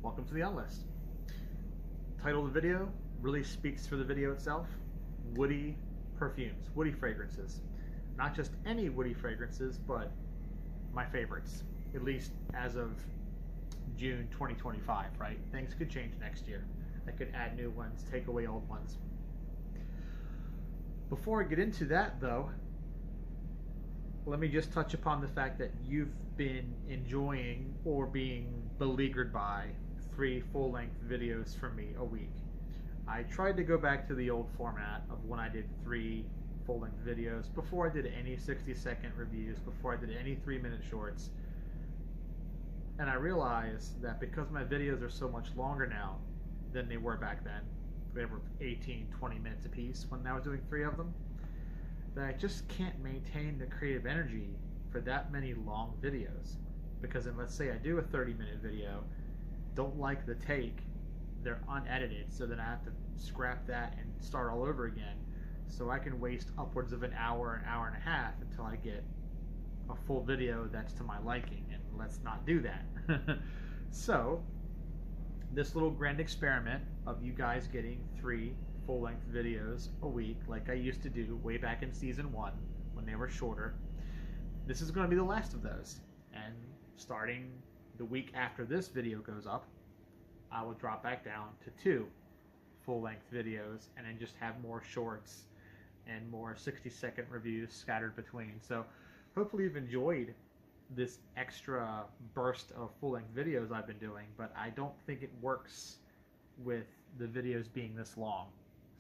Welcome to the Unlist. Title of the video really speaks for the video itself. Woody perfumes, woody fragrances. Not just any woody fragrances, but my favorites, at least as of June 2025, right? Things could change next year. I could add new ones, take away old ones. Before I get into that, though, let me just touch upon the fact that you've been enjoying or being beleaguered by 3 full-length videos from me a week. I tried to go back to the old format of when I did 3 full-length videos before I did any 60-second reviews, before I did any 3-minute shorts. And I realized that because my videos are so much longer now than they were back then, they were 18, 20 minutes a piece when I was doing 3 of them, that I just can't maintain the creative energy for that many long videos. Because then let's say I do a 30-minute video, don't like the take, they're unedited, so then I have to scrap that and start all over again. So I can waste upwards of an hour and a half until I get a full video that's to my liking, and let's not do that. So this little grand experiment of you guys getting 3 full-length videos a week like I used to do way back in season 1 when they were shorter, this is going to be the last of those. And starting the week after this video goes up, I will drop back down to 2 full-length videos and then just have more shorts and more 60-second reviews scattered between. So hopefully you've enjoyed this extra burst of full-length videos I've been doing, but I don't think it works with the videos being this long.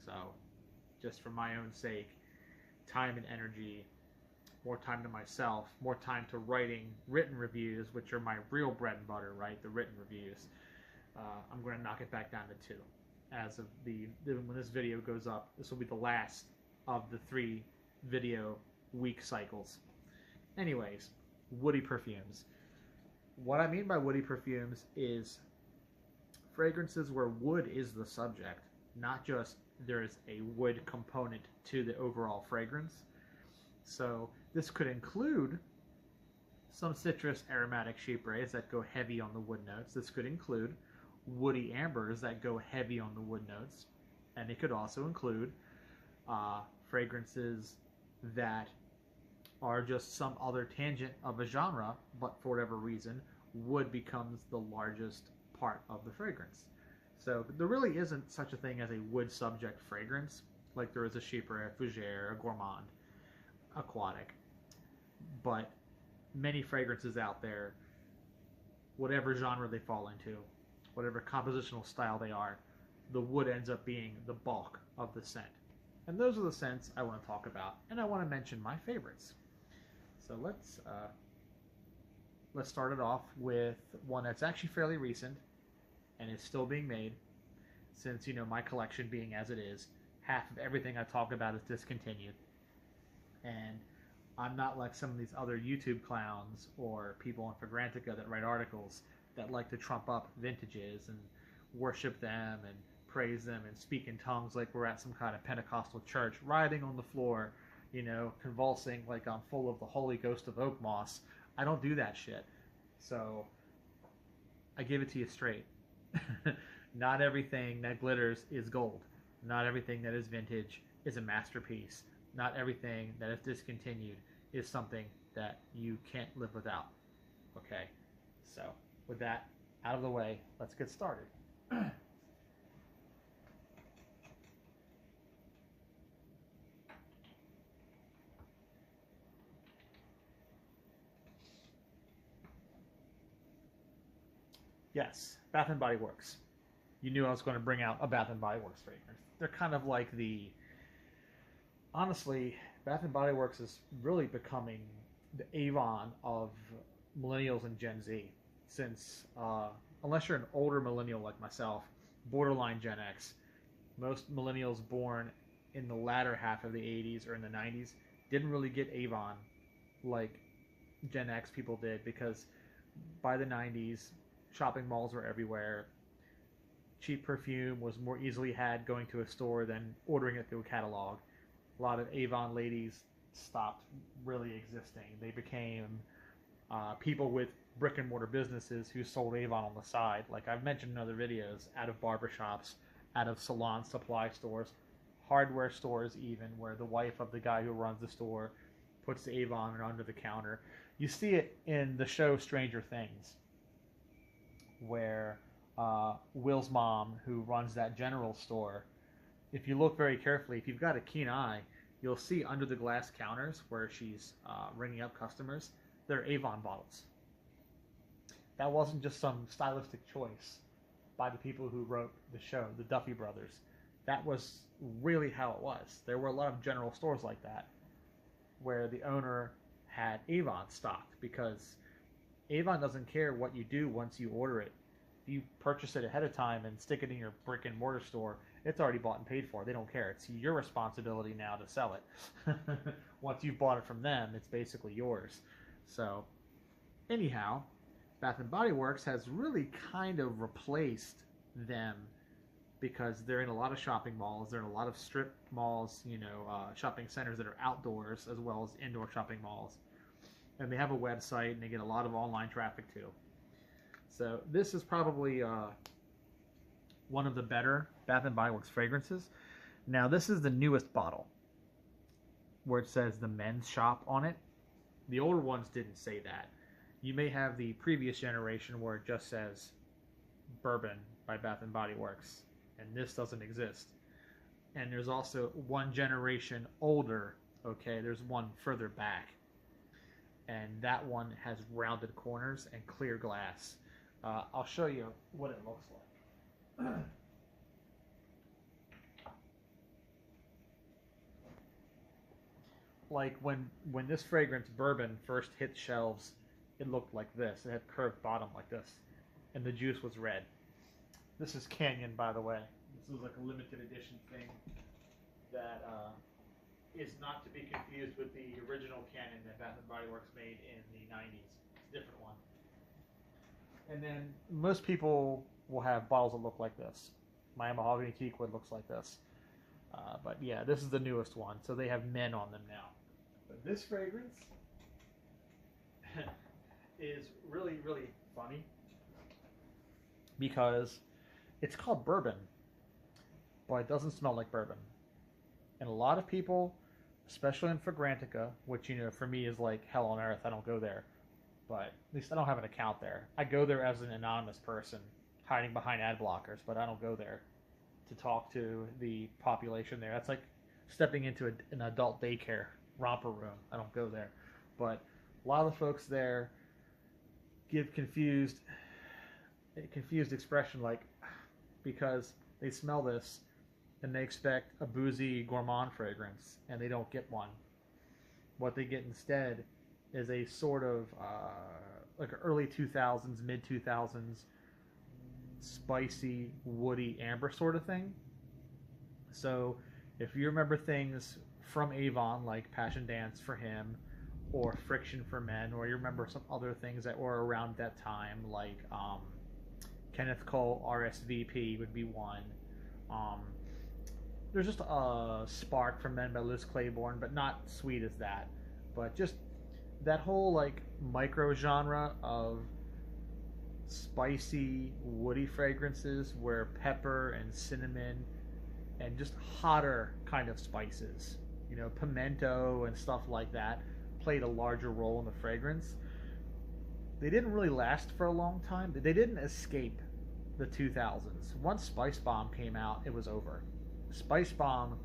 So just for my own sake, time and energy, more time to myself, more time to writing written reviews, which are my real bread and butter, right? The written reviews. I'm going to knock it back down to 2. As of when this video goes up, this will be the last of the 3 video week cycles. Anyways, woody perfumes. What I mean by woody perfumes is fragrances where wood is the subject, not just there is a wood component to the overall fragrance. So this could include some citrus aromatic chypres that go heavy on the wood notes. This could include woody ambers that go heavy on the wood notes. And it could also include fragrances that are just some other tangent of a genre, but for whatever reason, wood becomes the largest part of the fragrance. So there really isn't such a thing as a wood subject fragrance, like there is a chypre, a fougere, a gourmand, aquatic. But many fragrances out there, whatever genre they fall into, whatever compositional style they are, the wood ends up being the bulk of the scent. And those are the scents I want to talk about, and I want to mention my favorites. So let's start it off with one that's actually fairly recent and is still being made, since, you know, my collection being as it is, half of everything I talk about is discontinued. And I'm not like some of these other YouTube clowns or people on Fragrantica that write articles that like to trump up vintages and worship them and praise them and speak in tongues like we're at some kind of Pentecostal church, writhing on the floor, you know, convulsing like I'm full of the Holy Ghost of oak moss. I don't do that shit. So I give it to you straight. Not everything that glitters is gold. Not everything that is vintage is a masterpiece. Not everything that is discontinued is something that you can't live without. Okay? So, with that out of the way, let's get started. Yes, Bath & Body Works. You knew I was going to bring out a Bath & Body Works fragrance. They're kind of like honestly, Bath & Body Works is really becoming the Avon of millennials and Gen Z. Since, unless you're an older millennial like myself, borderline Gen X, most millennials born in the latter half of the 80s or in the 90s didn't really get Avon like Gen X people did, because by the 90s, shopping malls were everywhere. Cheap perfume was more easily had going to a store than ordering it through a catalog. A lot of Avon ladies stopped really existing. They became people with brick and mortar businesses who sold Avon on the side. Like I've mentioned in other videos, out of barbershops, out of salon supply stores, hardware stores even, where the wife of the guy who runs the store puts the Avon under the counter. You see it in the show Stranger Things, where Will's mom, who runs that general store, if you look very carefully, if you've got a keen eye, you'll see under the glass counters where she's ringing up customers, there are Avon bottles. That wasn't just some stylistic choice by the people who wrote the show, the Duffy brothers. That was really how it was. There were a lot of general stores like that where the owner had Avon stocked, because Avon doesn't care what you do once you order it. If you purchase it ahead of time and stick it in your brick and mortar store, it's already bought and paid for. They don't care. It's your responsibility now to sell it. Once you've bought it from them, it's basically yours. So, anyhow, Bath & Body Works has really kind of replaced them, because they're in a lot of shopping malls. They're in a lot of strip malls, shopping centers that are outdoors, as well as indoor shopping malls. And they have a website, and they get a lot of online traffic too. So this is probably one of the better Bath & Body Works fragrances. Now this is the newest bottle, where it says the men's shop on it. The older ones didn't say that. You may have the previous generation where it just says Bourbon by Bath & Body Works, and this doesn't exist. And there's also one generation older, okay, there's one further back, and that one has rounded corners and clear glass. I'll show you what it looks like. Like when this fragrance Bourbon first hit shelves, it looked like this. It had curved bottom like this, and the juice was red. This is Canyon, by the way. This is like a limited edition thing that is not to be confused with the original Canyon that Bath & Body Works made in the 90s. It's a different one. And then most people will have bottles that look like this. My mahogany teakwood looks like this. But yeah, this is the newest one. So they have men on them now. But this fragrance is really, really funny, because it's called Bourbon, but it doesn't smell like bourbon. And a lot of people, especially in Fragrantica, which, for me is like hell on earth, I don't go there. But at least I don't have an account there. I go there as an anonymous person, hiding behind ad blockers, but I don't go there to talk to the population there. That's like stepping into an adult daycare romper room. I don't go there. But a lot of the folks there give confused expression, like, because they smell this and they expect a boozy gourmand fragrance, and they don't get one. What they get instead is a sort of like early 2000s, mid 2000s spicy, woody, amber sort of thing. So if you remember things from Avon, like Passion Dance for him, or Friction for Men, or you remember some other things that were around that time, like Kenneth Cole RSVP would be one. There's just a Spark for Men by Liz Claiborne, but not sweet as that. But just that whole like micro genre of spicy, woody fragrances, where pepper and cinnamon and just hotter kind of spices, pimento and stuff like that, played a larger role in the fragrance. They didn't really last for a long time. They didn't escape the 2000s. Once Spice Bomb came out, it was over. Spice Bomb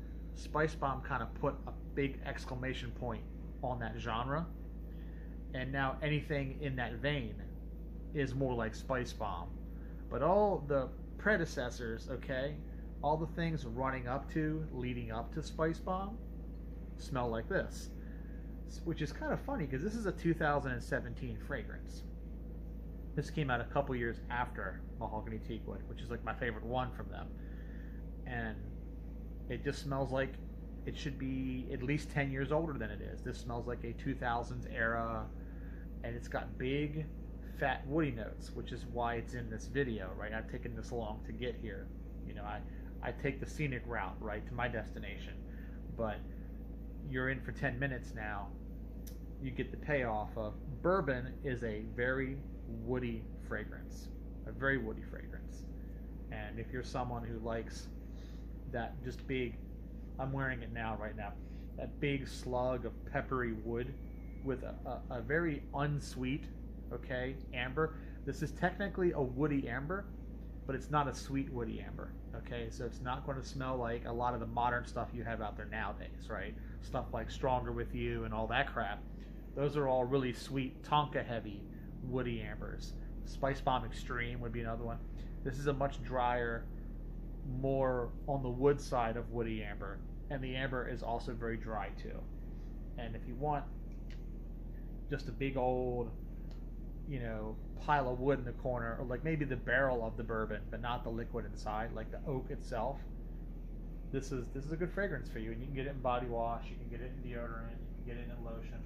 kind of put a big exclamation point on that genre, and now anything in that vein is more like Spice Bomb. But all the predecessors, okay, all the things leading up to Spice Bomb, smell like this, which is kind of funny because this is a 2017 fragrance. This came out a couple years after Mahogany Teakwood, which is like my favorite one from them, and it just smells like it should be at least 10 years older than it is. This smells like a 2000s era, and it's got big, fat, woody notes, which is why it's in this video, right? I've taken this long to get here. I take the scenic route, right, to my destination. But you're in for 10 minutes now. You get the payoff of Bourbon is a very woody fragrance, a very woody fragrance. And if you're someone who likes that just big, I'm wearing it now, right now, that big slug of peppery wood with a very unsweet, okay, amber. This is technically a woody amber, but it's not a sweet woody amber, okay? So it's not going to smell like a lot of the modern stuff you have out there nowadays, right? Stuff like Stronger With You and all that crap. Those are all really sweet, tonka heavy woody ambers. Spice Bomb Extreme would be another one. This is a much drier, more on the wood side of woody amber, and the amber is also very dry too. And if you want just a big old, you know, pile of wood in the corner, or like maybe the barrel of the bourbon, but not the liquid inside, like the oak itself, this is a good fragrance for you. And you can get it in body wash, you can get it in deodorant, you can get it in lotion,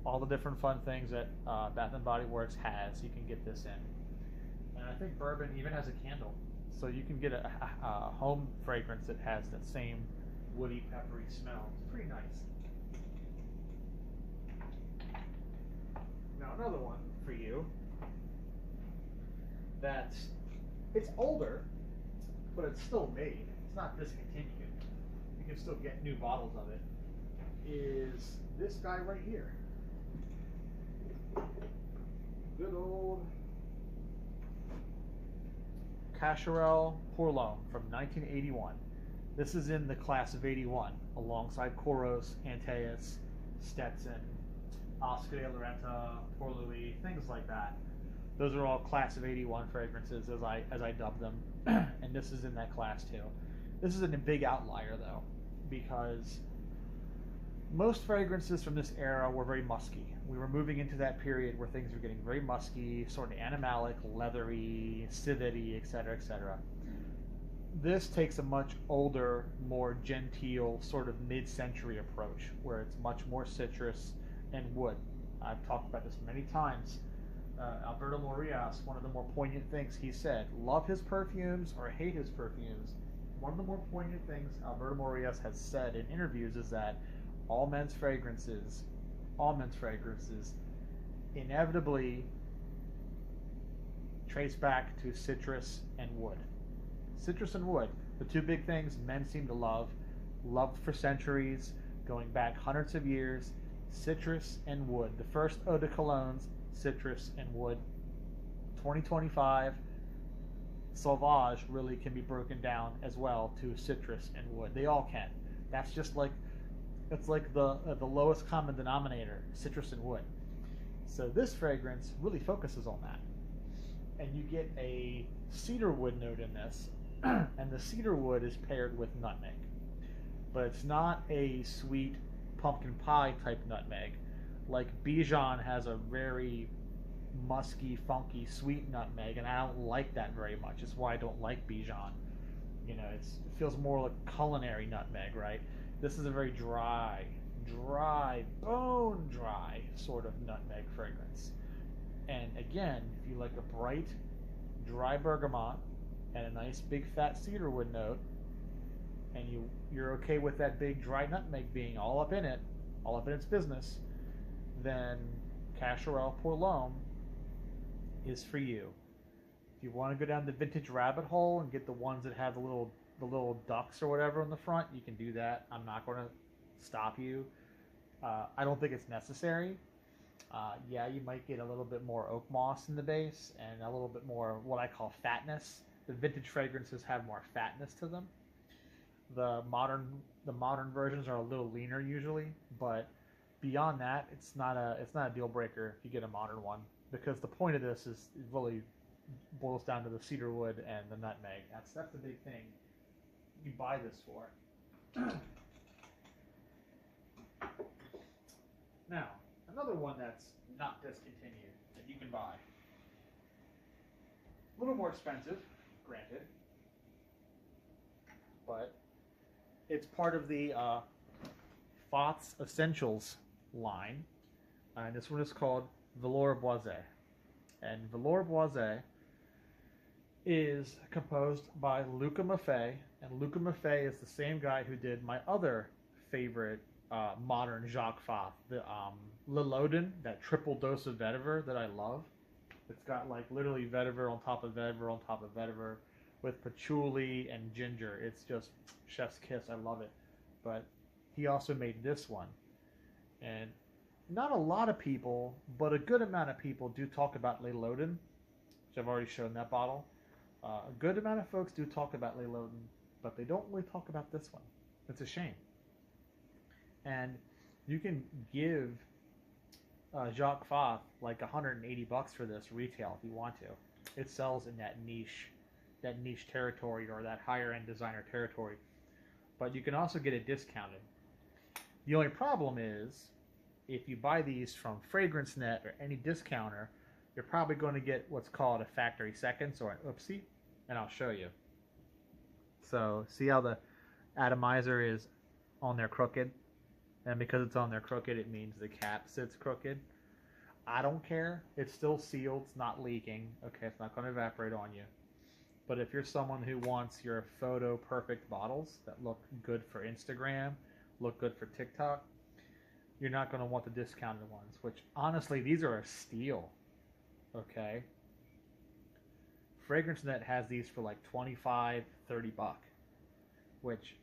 all the different fun things that Bath and Body Works has. You can get this in, and I think bourbon even has a candle, so you can get a home fragrance that has that same woody, peppery smell. It's pretty nice. Now another one for you that's, it's older, but it's still made. It's not discontinued. You can still get new bottles of it. Is this guy right here. Good old Cacharel Pour L'Homme from 1981. This is in the class of 81, alongside Koros, Antaeus, Stetson, Oscar de la Renta, Pour Louis, things like that. Those are all class of 81 fragrances, as I dub them, and this is in that class too. This is a big outlier though, because most fragrances from this era were very musky. We were moving into that period where things were getting very musky, sort of animalic, leathery, civety, etc., etc. This takes a much older, more genteel, sort of mid-century approach, where it's much more citrus and wood. I've talked about this many times. Alberto Morillas, one of the more poignant things he said, love his perfumes or hate his perfumes. One of the more poignant things Alberto Morillas has said in interviews is that all men's fragrances inevitably trace back to citrus and wood. Citrus and wood, the two big things men seem to loved for centuries, going back hundreds of years. Citrus and wood. The first eau de colognes, citrus and wood. 2025, Sauvage really can be broken down as well to citrus and wood. They all can. That's just like, it's like the lowest common denominator, citrus and wood. So this fragrance really focuses on that. And you get a cedar wood note in this, and the cedar wood is paired with nutmeg. But it's not a sweet pumpkin pie type nutmeg. Like Bijan has a very musky, funky, sweet nutmeg, and I don't like that very much. That's why I don't like Bijan. You know, it feels more like culinary nutmeg, right? This is a very dry, bone dry sort of nutmeg fragrance. And again, if you like a bright, dry bergamot and a nice big fat cedarwood note, and you're okay with that big dry nutmeg being all up in its business, then Cacharel Pour L'Homme is for you. If you want to go down the vintage rabbit hole and get the ones that have the little ducks or whatever on the front, you can do that. I'm not going to stop you. I don't think it's necessary. Yeah, you might get a little bit more oak moss in the base and a little bit more what I call fatness. The vintage fragrances have more fatness to them. The modern versions are a little leaner usually, but beyond that, it's not a deal breaker if you get a modern one, because the point of this is it really boils down to the cedarwood and the nutmeg. That's the big thing you buy this for. Now, another one that's not discontinued that you can buy. A little more expensive, granted, but it's part of the Fath's Essentials line, and this one is called Velour Boise. And Velour Boise is composed by Luca Maffei, and Luca Maffei is the same guy who did my other favorite modern Jacques Fath, the L'Odin, that triple dose of vetiver that I love. It's got like literally vetiver on top of vetiver on top of vetiver with patchouli and ginger. It's just chef's kiss. I love it. But he also made this one. And not a lot of people, but a good amount of people do talk about Le Loden, which I've already shown that bottle. A good amount of folks do talk about Le Loden, but they don't really talk about this one. It's a shame. And you can give Jacques Fath like $180 for this retail if you want to. It sells in that niche territory or that higher end designer territory. But you can also get it discounted. The only problem is if you buy these from Fragrance Net or any discounter, you're probably going to get what's called a factory seconds or an oopsie, and I'll show you. So see how the atomizer is on there crooked? And because it's on there crooked, it means the cap sits crooked. I don't care. It's still sealed. It's not leaking. Okay, it's not going to evaporate on you. But if you're someone who wants your photo perfect bottles that look good for Instagram, look good for TikTok, you're not going to want the discounted ones, which honestly, these are a steal. Okay? Fragrance Net has these for like $25, $30, which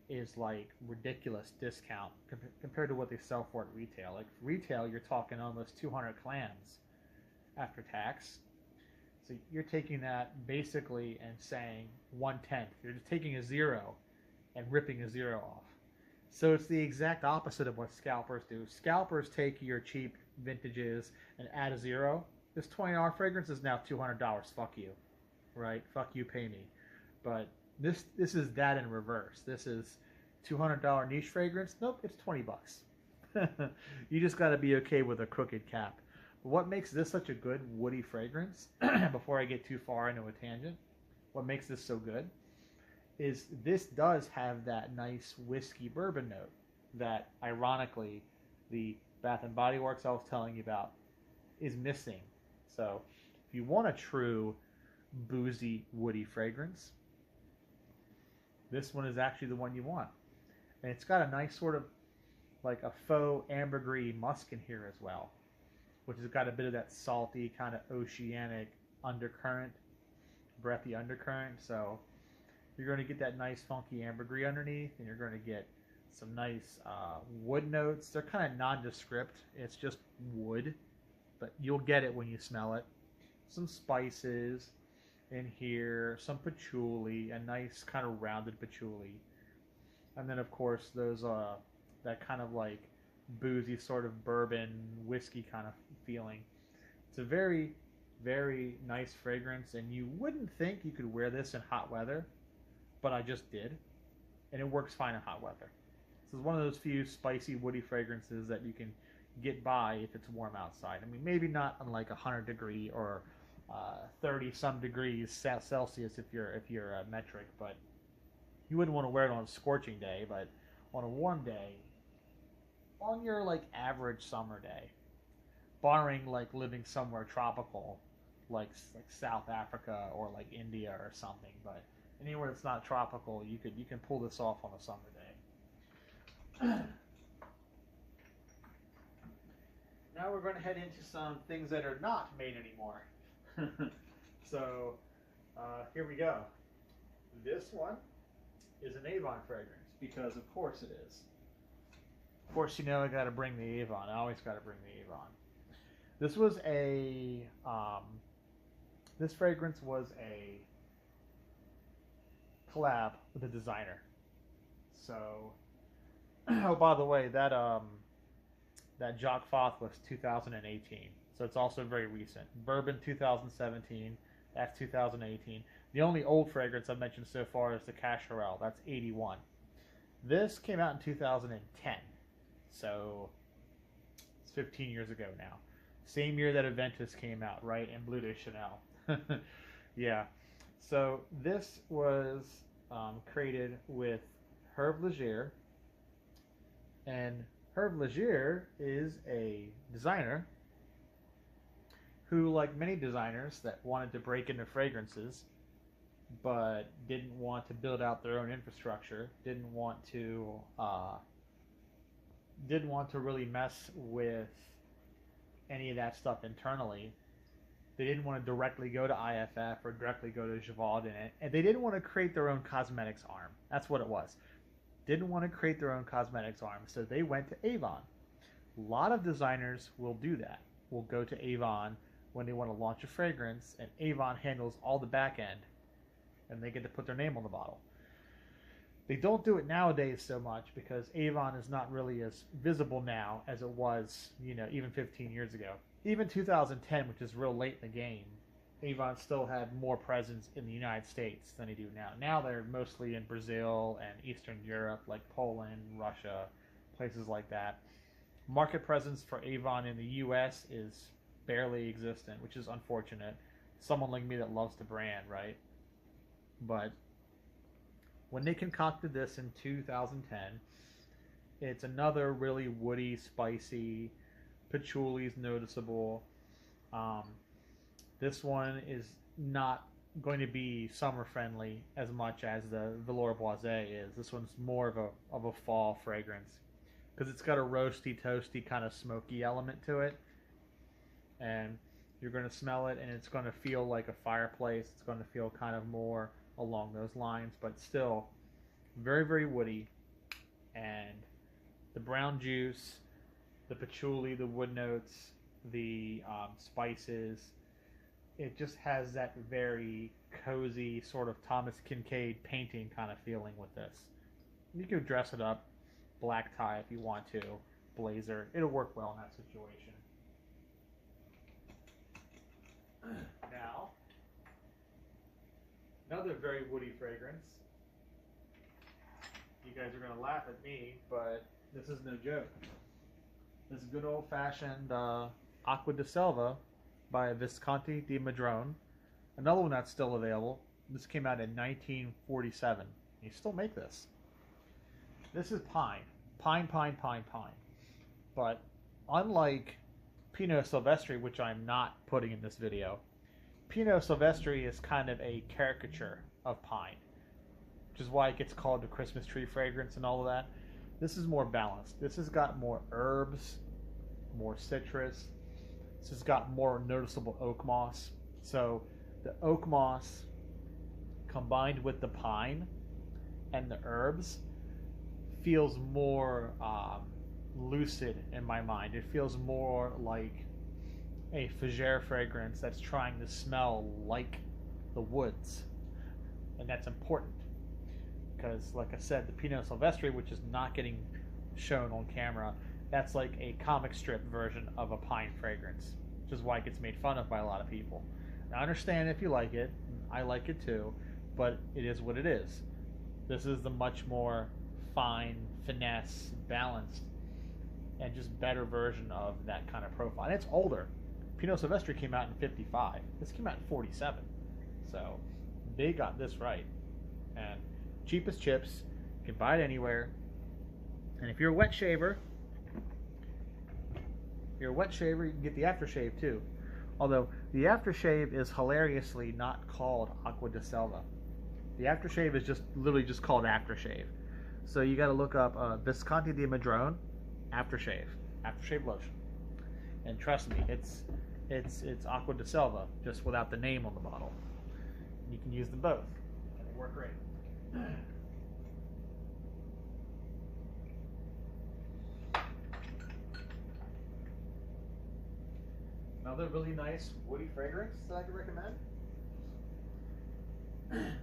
is like ridiculous discount compared to what they sell for at retail. Like retail, you're talking almost 200 clams after tax. So you're taking that basically and saying 1/10. You're just taking a zero and ripping a zero off. So it's the exact opposite of what scalpers do. Scalpers take your cheap vintages and add a zero. This $20 fragrance is now $200. Fuck you, right? Fuck you, pay me. But this is that in reverse. This is $200 niche fragrance. Nope, it's $20. You just got to be okay with a crooked cap. What makes this such a good woody fragrance, before I get too far into a tangent, what makes this so good is this does have that nice whiskey bourbon note that, ironically, the Bath & Body Works I was telling you about is missing. So if you want a true boozy, woody fragrance, this one is actually the one you want. And it's got a nice sort of like a faux ambergris musk in here as well, which has got a bit of that salty kind of oceanic undercurrent, breathy undercurrent. So you're going to get that nice funky ambergris underneath, and you're going to get some nice wood notes. They're kind of nondescript. It's just wood, but you'll get it when you smell it. Some spices in here, some patchouli, a nice kind of rounded patchouli. And then, of course, those that kind of like boozy sort of bourbon whiskey kind of feeling. It's a very, very nice fragrance, and you wouldn't think you could wear this in hot weather, but I just did, and it works fine in hot weather. This is one of those few spicy, woody fragrances that you can get by if it's warm outside. I mean, maybe not on like 100 degree or 30 some degrees Celsius if you're metric, but you wouldn't want to wear it on a scorching day. But on a warm day, on your like average summer day, barring like living somewhere tropical, like South Africa or like India or something, but anywhere that's not tropical, you can pull this off on a summer day. Now we're going to head into some things that are not made anymore. So here we go. This one is an Avon fragrance because of course it is. Of course, you know I got to bring the Avon. I always got to bring the Avon. This was a this fragrance was a collab with a designer. So, oh, by the way, that Jacques Fath was 2018, so it's also very recent. Bourbon 2017, that's 2018. The only old fragrance I've mentioned so far is the Cacharel, that's 81. This came out in 2010, so it's 15 years ago now. Same year that Aventus came out, right? And Bleu de Chanel. Yeah. So this was created with Herve Leger, and Herve Leger is a designer who, like many designers that wanted to break into fragrances, but didn't want to build out their own infrastructure, didn't want to really mess with any of that stuff internally, They didn't want to directly go to IFF or directly go to Javad in it. And they didn't want to create their own cosmetics arm. That's what it was. Didn't want to create their own cosmetics arm. So they went to Avon. A lot of designers will do that. Will go to Avon when they want to launch a fragrance, and Avon handles all the back end, and they get to put their name on the bottle. They don't do it nowadays so much because Avon is not really as visible now as it was, even 15 years ago. Even 2010, which is real late in the game, Avon still had more presence in the United States than they do now. Now they're mostly in Brazil and Eastern Europe, like Poland, Russia, places like that. Market presence for Avon in the U.S. is barely existent, which is unfortunate. Someone like me that loves the brand, right? But when they concocted this in 2010, it's another really woody, spicy, patchouli is noticeable. This one is not going to be summer friendly as much as the Velour Boise is. This one's more of a fall fragrance because it's got a roasty, toasty, kind of smoky element to it. And you're going to smell it, and it's going to feel like a fireplace. It's going to feel kind of more along those lines, but still very, very woody. And the brown juice, the patchouli, the wood notes, the spices, it just has that very cozy sort of Thomas Kincaid painting kind of feeling with this. You could dress it up, black tie if you want to, blazer. It'll work well in that situation. Now, another very woody fragrance. You guys are going to laugh at me, but this is no joke. This good old-fashioned Acqua di Selva by Visconti di Madrone. Another one that's still available. This came out in 1947. You still make this. This is pine. Pine. But unlike Pinot Silvestre, which I'm not putting in this video, Pinot Silvestre is kind of a caricature of pine, which is why it gets called the Christmas tree fragrance and all of that. This is more balanced. This has got more herbs, more citrus. This has got more noticeable oak moss. So the oak moss combined with the pine and the herbs feels more lucid in my mind. It feels more like a fougere fragrance that's trying to smell like the woods. And that's important because, like I said, the Pinot Silvestre, which is not getting shown on camera, that's like a comic strip version of a pine fragrance, which is why it gets made fun of by a lot of people. Now, I understand if you like it. I like it too, but it is what it is. This is the much more fine, finesse, balanced, and just better version of that kind of profile. And it's older. Pinot Silvestre came out in 55. This came out in 47. So they got this right. And cheap as chips. You can buy it anywhere. And if you're a wet shaver, you can get the aftershave too. Although the aftershave is hilariously not called Acqua di Selva. The aftershave is just literally just called aftershave. So you got to look up Visconti di Madrone aftershave lotion, and trust me, it's Acqua di Selva just without the name on the bottle. You can use them both, and they work great. Another really nice woody fragrance that I could recommend.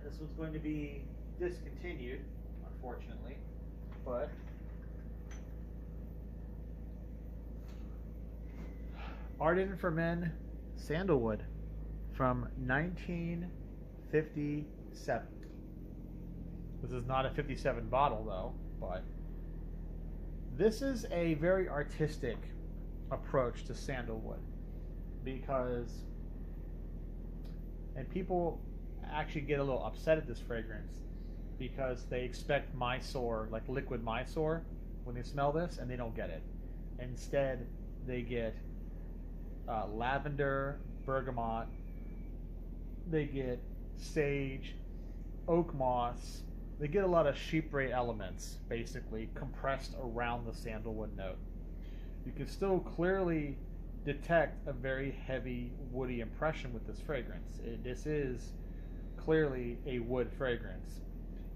This one's going to be discontinued, unfortunately, but Arden for Men Sandalwood from 1957. This is not a 57 bottle though, but this is a very artistic approach to sandalwood because, and people actually get a little upset at this fragrance because they expect Mysore, like liquid Mysore, when they smell this, and they don't get it. Instead, they get lavender, bergamot, they get sage, oak moss, they get a lot of chypre elements, basically, compressed around the sandalwood note. You can still clearly detect a very heavy woody impression with this fragrance. This is clearly a wood fragrance.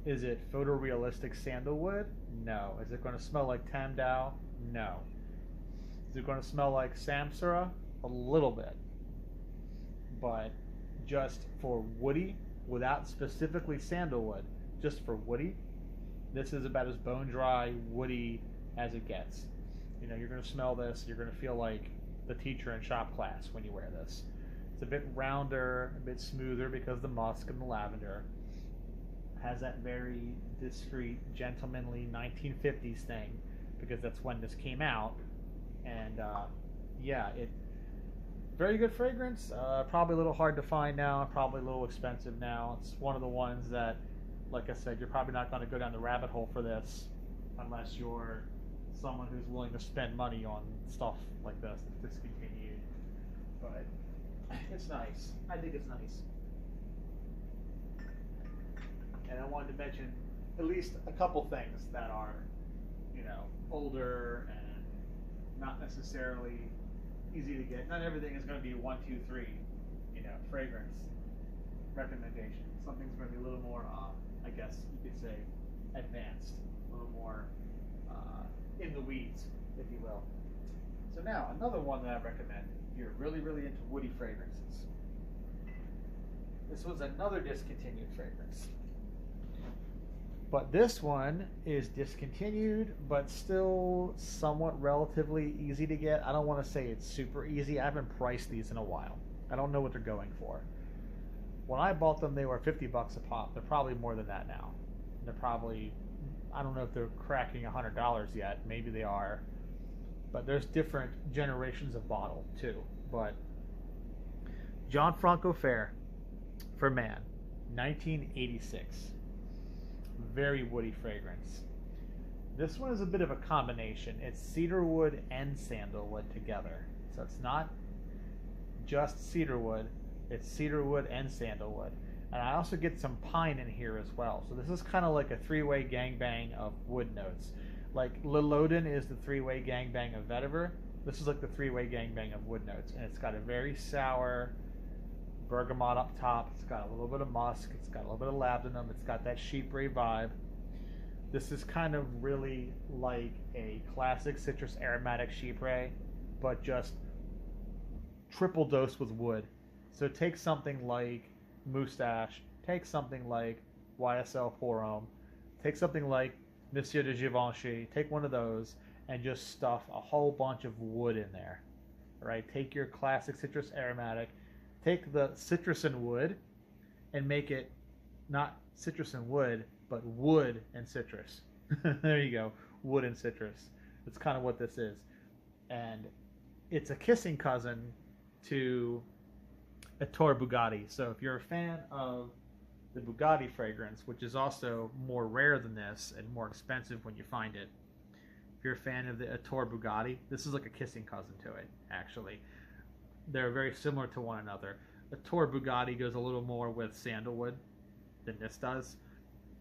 Is it photorealistic sandalwood? No. Is it going to smell like Tamdao? No. Is it going to smell like Samsara? A little bit. But just for woody, without specifically sandalwood, just for woody, this is about as bone dry, woody as it gets. You know, you're going to smell this, you're going to feel like the teacher in shop class when you wear this. It's a bit rounder, a bit smoother because of the musk and the lavender. Has that very discreet, gentlemanly 1950s thing because that's when this came out. And yeah, it very good fragrance. Probably a little hard to find now, probably a little expensive now. It's one of the ones that, like I said, you're probably not going to go down the rabbit hole for this unless you're someone who's willing to spend money on stuff like this that's discontinued. But it's nice. I think it's nice. And I wanted to mention at least a couple things that are, you know, older and not necessarily easy to get. Not everything is going to be 1, 2, 3, you know, fragrance recommendation. Something's going to be a little more, I guess you could say, advanced, a little more in the weeds, if you will. So now, another one that I recommend if you're really, really into woody fragrances. This was another discontinued fragrance. But this one is discontinued, but still somewhat relatively easy to get. I don't want to say it's super easy. I haven't priced these in a while. I don't know what they're going for. When I bought them, they were $50 a pop. They're probably more than that now. They're probably, I don't know if they're cracking $100 yet. Maybe they are. But there's different generations of bottle too. But Gianfranco Ferre for Man, 1986. Very woody fragrance. This one is a bit of a combination. It's cedarwood and sandalwood together. So it's not just cedarwood, it's cedarwood and sandalwood. And I also get some pine in here as well. So this is kind of like a three-way gangbang of wood notes. Like Lilodin is the three-way gangbang of vetiver. This is like the three-way gangbang of wood notes. And it's got a very sour bergamot up top. It's got a little bit of musk. It's got a little bit of labdanum. It's got that chypre vibe. This is kind of really like a classic citrus aromatic chypre, but just triple dose with wood. So take something like Moustache, take something like YSL Pour-Homme, take something like Monsieur de Givenchy, take one of those and just stuff a whole bunch of wood in there. Right? Take your classic citrus aromatic, take the citrus and wood and make it not citrus and wood, but wood and citrus. There you go. Wood and citrus. That's kind of what this is. And it's a kissing cousin to Ettore Bugatti. So if you're a fan of the Bugatti fragrance, which is also more rare than this and more expensive when you find it, if you're a fan of the Ettore Bugatti, this is like a kissing cousin to it, actually. They're very similar to one another. Ettore Bugatti goes a little more with sandalwood than this does.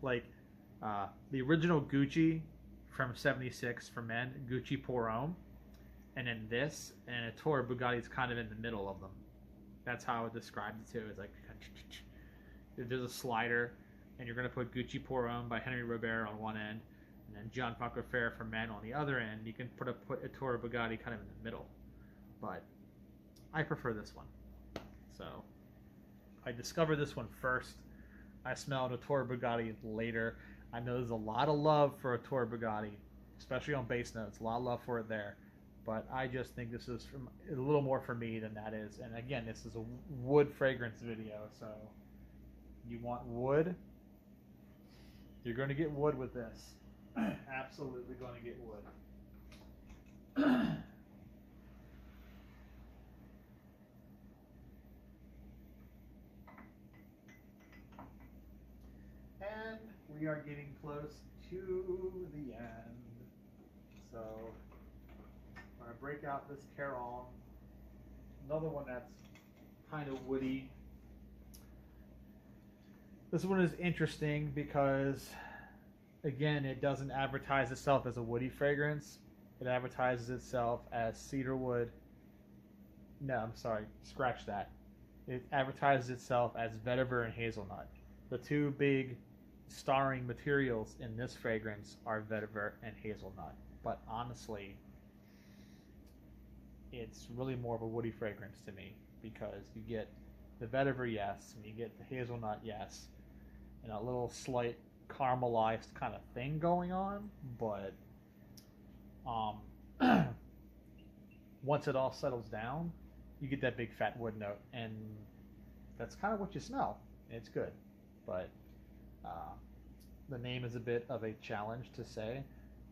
Like the original Gucci from '76 for men, Gucci Pour-Homme, and then this, and Ettore Bugatti's kind of in the middle of them. That's how I would describe the two. It's like there's a slider, and you're going to put Gucci Pour-Homme by Henry Robert on one end, and then Gianfranco Ferre for men on the other end. You can put Ettore Bugatti kind of in the middle, but I prefer this one. So I discovered this one first. I smelled Ettore Bugatti later. I know there's a lot of love for Ettore Bugatti, especially on base notes. A lot of love for it there. But I just think this is a little more for me than that is. And again, this is a wood fragrance video. So you want wood, you're going to get wood with this. Absolutely going to get wood. And we are getting close to the end. So I'm going to break out this Cacharel. Another one that's kind of woody. This one is interesting because, again, it doesn't advertise itself as a woody fragrance. It advertises itself as cedarwood No, I'm sorry. Scratch that. It advertises itself as vetiver and hazelnut. The two big starring materials in this fragrance are vetiver and hazelnut. But honestly, it's really more of a woody fragrance to me because you get the vetiver, yes, and you get the hazelnut, yes, and a little slight caramelized kind of thing going on. But once it all settles down, you get that big fat wood note, and that's kind of what you smell. It's good, but the name is a bit of a challenge to say.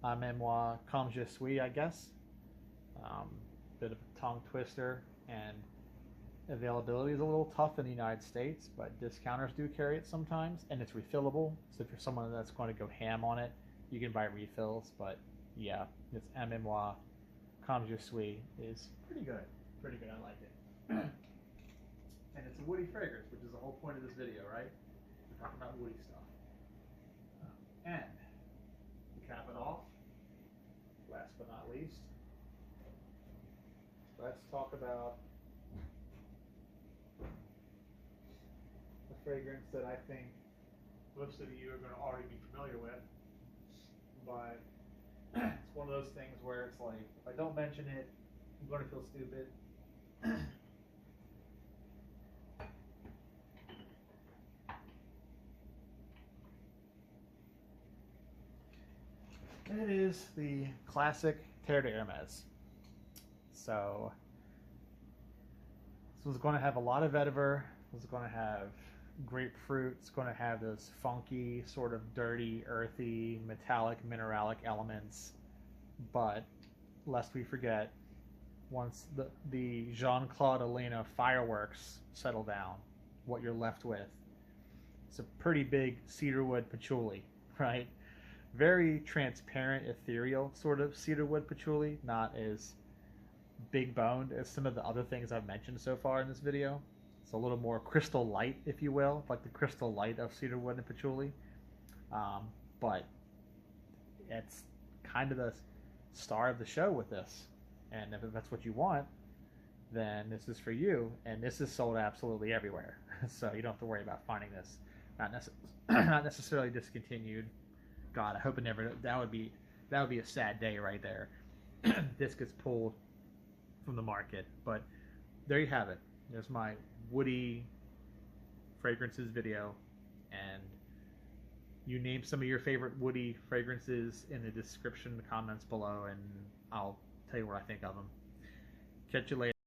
A Men Kamja, I guess. Bit of a tongue twister, and availability is a little tough in the United States, but discounters do carry it sometimes, and it's refillable. So if you're someone that's going to go ham on it, you can buy refills. But yeah, it's Un Memoir Kamja is pretty good. Pretty good. I like it. And it's a woody fragrance, which is the whole point of this video, right? We're talking about woody stuff. And to cap it off, last but not least, let's talk about a fragrance that I think most of you are going to already be familiar with, but it's one of those things where it's like, if I don't mention it, I'm going to feel stupid. It is the classic Terre de Hermes. So this was going to have a lot of vetiver. It was going to have grapefruit. It's going to have those funky, sort of dirty, earthy, metallic, mineralic elements. But lest we forget, once the Jean-Claude Elena fireworks settle down, what you're left with, it's a pretty big cedarwood patchouli, right? Very transparent, ethereal sort of cedarwood patchouli, not as big boned as some of the other things I've mentioned so far in this video. It's a little more crystal light, if you will, like the crystal light of cedarwood and patchouli. But it's kind of the star of the show with this. And if that's what you want, then this is for you. And this is sold absolutely everywhere. So you don't have to worry about finding this. Not necessarily discontinued. God, I hope it never. That would be a sad day right there. This gets pulled from the market. But there you have it. There's my woody fragrances video, and you name some of your favorite woody fragrances in the description, the comments below, and I'll tell you what I think of them. Catch you later.